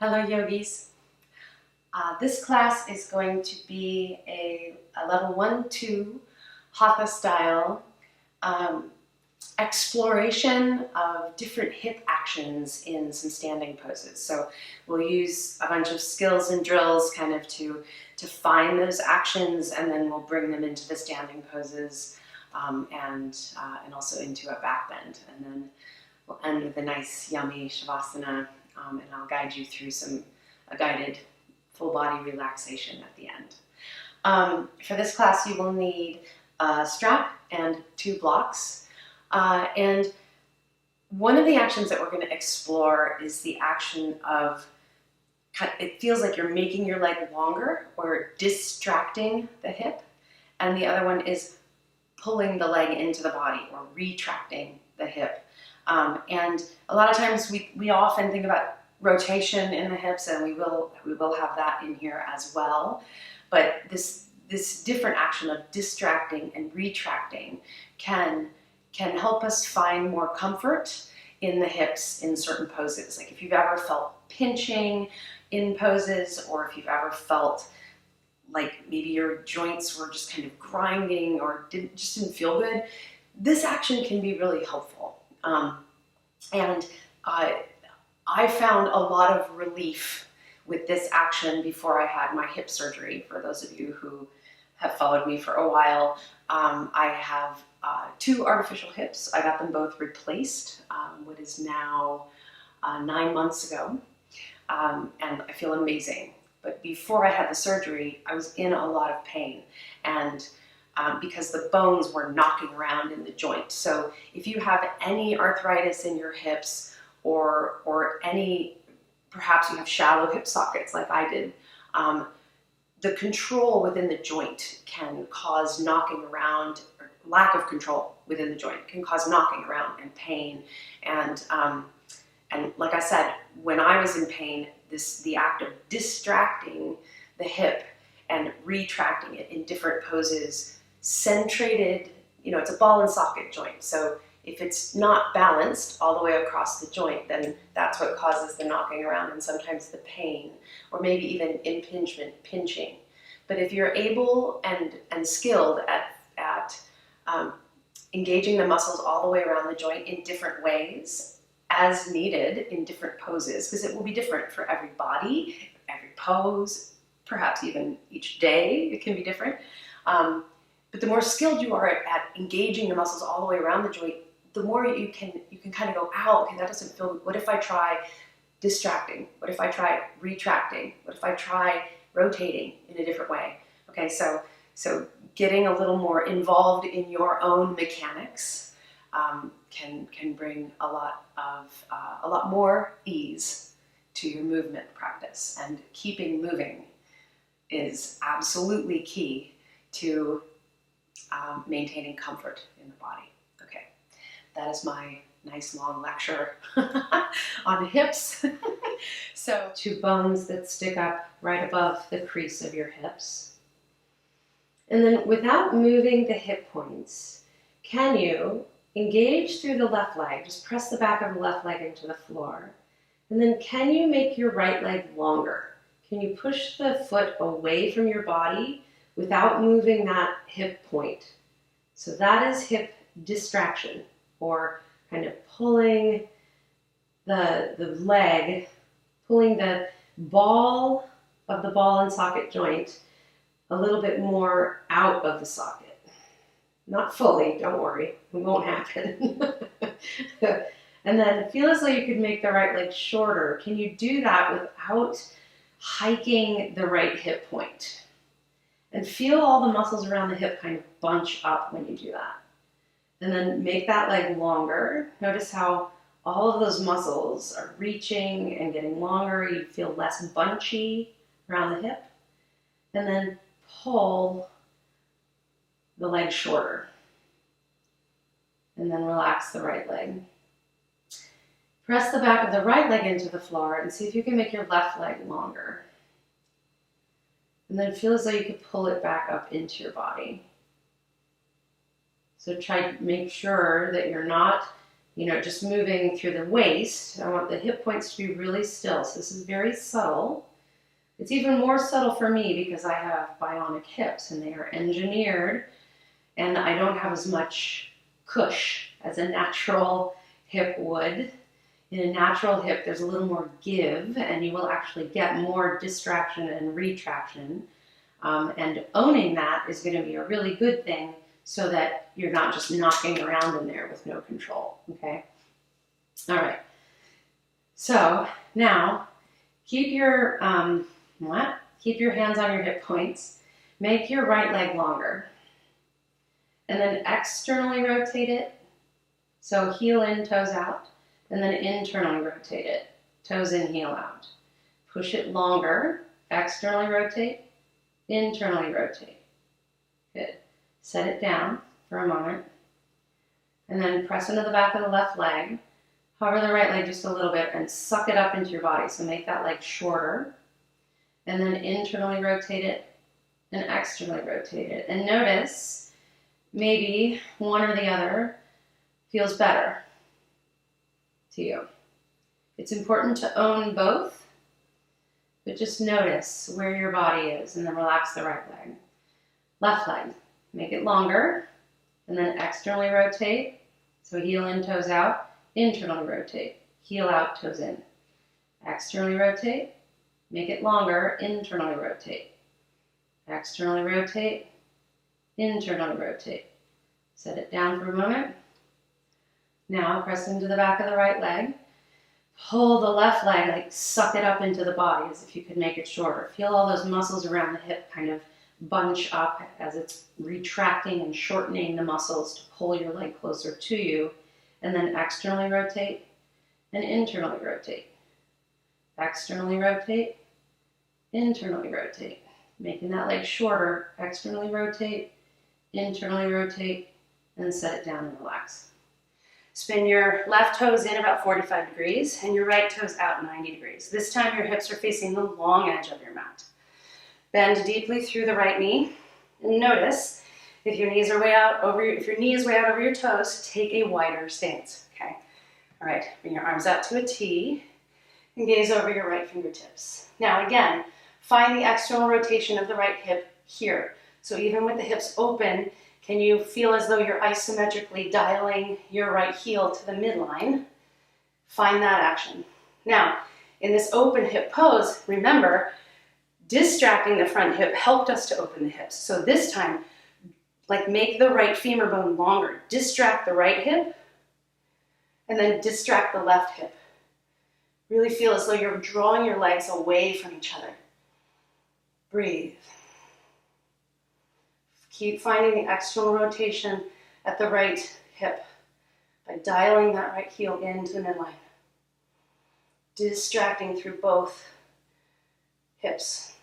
Hello yogis. This class is going to be a level 1-2 Hatha style exploration of different hip actions in some standing poses. So we'll use a bunch of skills and drills kind of to find those actions, and then we'll bring them into the standing poses and also into a back bend. And then we'll end with a nice yummy savasana. And I'll guide you through a guided full body relaxation at the end. For this class, you will need a strap and 2 blocks. And one of the actions that we're going to explore is the action of, it feels like you're making your leg longer or distracting the hip. And the other one is pulling the leg into the body or retracting the hip. And a lot of times we often think about rotation in the hips, and we will have that in here as well. But this different action of distracting and retracting can help us find more comfort in the hips in certain poses. Like if you've ever felt pinching in poses, or if you've ever felt like maybe your joints were just kind of grinding or just didn't feel good, this action can be really helpful. And I found a lot of relief with this action before I had my hip surgery. For those of you who have followed me for a while, I have 2 artificial hips. I got them both replaced, what is now 9 months ago, and I feel amazing. But before I had the surgery, I was in a lot of pain, and because the bones were knocking around in the joint. So if you have any arthritis in your hips, or any, perhaps you have shallow hip sockets like I did, the control within the joint can cause knocking around, or lack of control within the joint can cause knocking around and pain. And like I said, when I was in pain, the act of distracting the hip and retracting it in different poses centrated, it's a ball and socket joint. So if it's not balanced all the way across the joint, then that's what causes the knocking around and sometimes the pain, or maybe even impingement, pinching. But if you're able and skilled at engaging the muscles all the way around the joint in different ways, as needed in different poses, because it will be different for every body, every pose, perhaps even each day it can be different. But the more skilled you are at engaging the muscles all the way around the joint, the more you can kind of go, ow, okay, that doesn't feel good. What if I try distracting? What if I try retracting? What if I try rotating in a different way? Okay, so getting a little more involved in your own mechanics can bring a lot more ease to your movement practice. And keeping moving is absolutely key to maintaining comfort in the body. Okay, that is my nice long lecture on hips. So 2 bones that stick up right above the crease of your hips. And then without moving the hip points, can you engage through the left leg? Just press the back of the left leg into the floor. And then can you make your right leg longer? Can you push the foot away from your body without moving that hip point? So that is hip distraction, or kind of pulling the leg, pulling the ball of the ball and socket joint a little bit more out of the socket. Not fully, don't worry, it won't happen. And then feel as though you could make the right leg shorter. Can you do that without hiking the right hip point? And feel all the muscles around the hip kind of bunch up when you do that. And then make that leg longer. Notice how all of those muscles are reaching and getting longer. You feel less bunchy around the hip. And then pull the leg shorter. And then relax the right leg. Press the back of the right leg into the floor and see if you can make your left leg longer. And then feel as though you could pull it back up into your body. So try to make sure that you're not, just moving through the waist. I want the hip points to be really still. So this is very subtle. It's even more subtle for me because I have bionic hips and they are engineered, and I don't have as much cush as a natural hip would. In a natural hip, there's a little more give, and you will actually get more distraction and retraction. And owning that is going to be a really good thing so that you're not just knocking around in there with no control, okay? All right. So now keep your hands on your hip points. Make your right leg longer. And then externally rotate it. So heel in, toes out. And then internally rotate it. Toes in, heel out. Push it longer. Externally rotate. Internally rotate. Good. Set it down for a moment. And then press into the back of the left leg. Hover the right leg just a little bit and suck it up into your body. So make that leg shorter. And then internally rotate it and externally rotate it. And notice maybe one or the other feels better to you. It's important to own both, but just notice where your body is and then relax the right leg. Left leg, make it longer and then externally rotate. So heel in, toes out, internally rotate. Heel out, toes in. Externally rotate, make it longer, internally rotate. Externally rotate, internally rotate. Set it down for a moment. Now press into the back of the right leg. Pull the left leg, like suck it up into the body as if you could make it shorter. Feel all those muscles around the hip kind of bunch up as it's retracting and shortening the muscles to pull your leg closer to you. And then externally rotate and internally rotate. Externally rotate, internally rotate. Making that leg shorter, externally rotate, internally rotate, and set it down and relax. Spin your left toes in about 45 degrees and your right toes out 90 degrees. This time your hips are facing the long edge of your mat. Bend deeply through the right knee and notice if your knees are way out over if your knee is way out over your toes, take a wider stance. Okay. All right, bring your arms out to a T and gaze over your right fingertips. Now again, find the external rotation of the right hip here. So even with the hips open, can you feel as though you're isometrically dialing your right heel to the midline? Find that action. Now, in this open hip pose, remember, distracting the front hip helped us to open the hips. So this time, like make the right femur bone longer. Distract the right hip, and then distract the left hip. Really feel as though you're drawing your legs away from each other. Breathe. Keep finding the external rotation at the right hip by dialing that right heel into the midline. Distracting through both hips.